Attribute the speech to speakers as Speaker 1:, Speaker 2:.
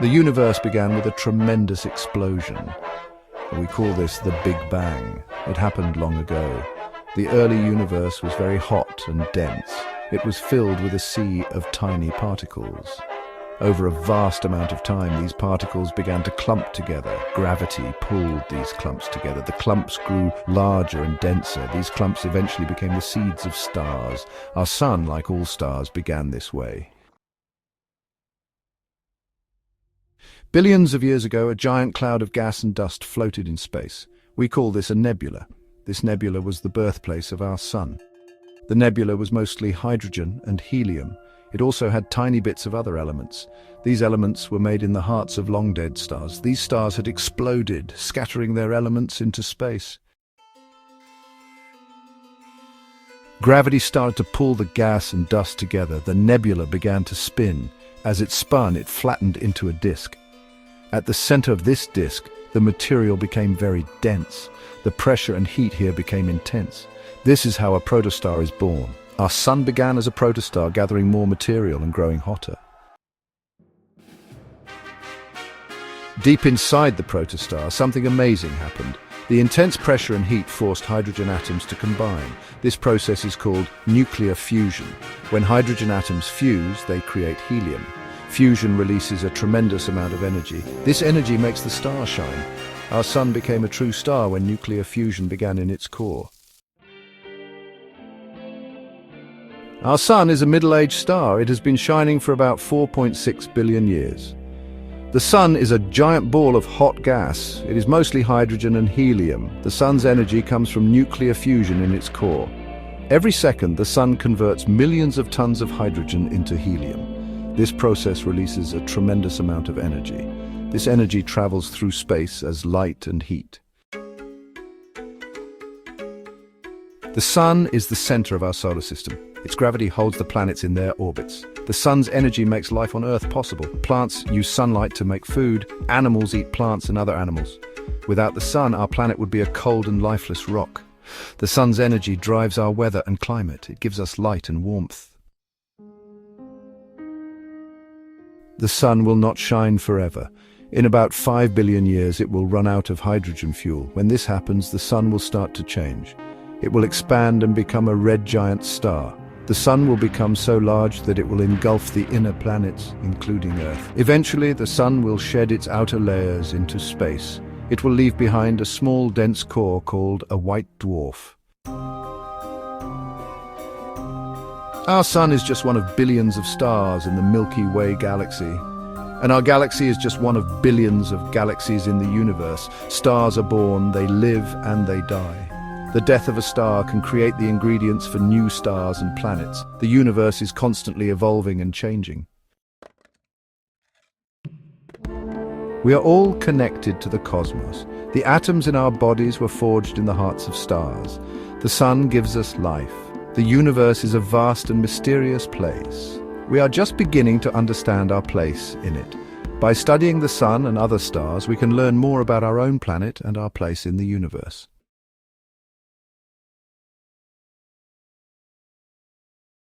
Speaker 1: The universe began with a tremendous explosion. We call this the Big Bang. It happened long ago. The early universe was very hot and dense. It was filled with a sea of tiny particles. Over a vast amount of time, these particles began to clump together. Gravity pulled these clumps together. The clumps grew larger and denser. These clumps eventually became the seeds of stars. Our sun, like all stars, began this way. Billions of years ago, a giant cloud of gas and dust floated in space. We call this a nebula. This nebula was the birthplace of our sun. The nebula was mostly hydrogen and helium. It also had tiny bits of other elements. These elements were made in the hearts of long-dead stars. These stars had exploded, scattering their elements into space. Gravity started to pull the gas and dust together. The nebula began to spin. As it spun, it flattened into a disk. At the center of this disk, the material became very dense. The pressure and heat here became intense. This is how a protostar is born. Our sun began as a protostar, gathering more material and growing hotter. Deep inside the protostar, something amazing happened. The intense pressure and heat forced hydrogen atoms to combine. This process is called nuclear fusion. When hydrogen atoms fuse, they create helium. Fusion releases a tremendous amount of energy. This energy makes the star shine. Our sun became a true star when nuclear fusion began in its core. Our sun is a middle-aged star. It has been shining for about 4.6 billion years. The sun is a giant ball of hot gas. It is mostly hydrogen and helium. The sun's energy comes from nuclear fusion in its core. Every second, the sun converts millions of tons of hydrogen into helium. This process releases a tremendous amount of energy. This energy travels through space as light and heat. The sun is the center of our solar system. Its gravity holds the planets in their orbits. The sun's energy makes life on Earth possible. Plants use sunlight to make food. Animals eat plants and other animals. Without the sun, our planet would be a cold and lifeless rock. The sun's energy drives our weather and climate. It gives us light and warmth. The sun will not shine forever. In about 5 billion years, it will run out of hydrogen fuel. When this happens, the sun will start to change. It will expand and become a red giant star. The sun will become so large that it will engulf the inner planets, including Earth. Eventually, the sun will shed its outer layers into space. It will leave behind a small, dense core called a white dwarf. Our sun is just one of billions of stars in the Milky Way galaxy. And our galaxy is just one of billions of galaxies in the universe. Stars are born, they live, and they die. The death of a star can create the ingredients for new stars and planets. The universe is constantly evolving and changing. We are all connected to the cosmos. The atoms in our bodies were forged in the hearts of stars. The sun gives us life. The universe is a vast and mysterious place. We are just beginning to understand our place in it. By studying the sun and other stars, we can learn more about our own planet and our place in the universe.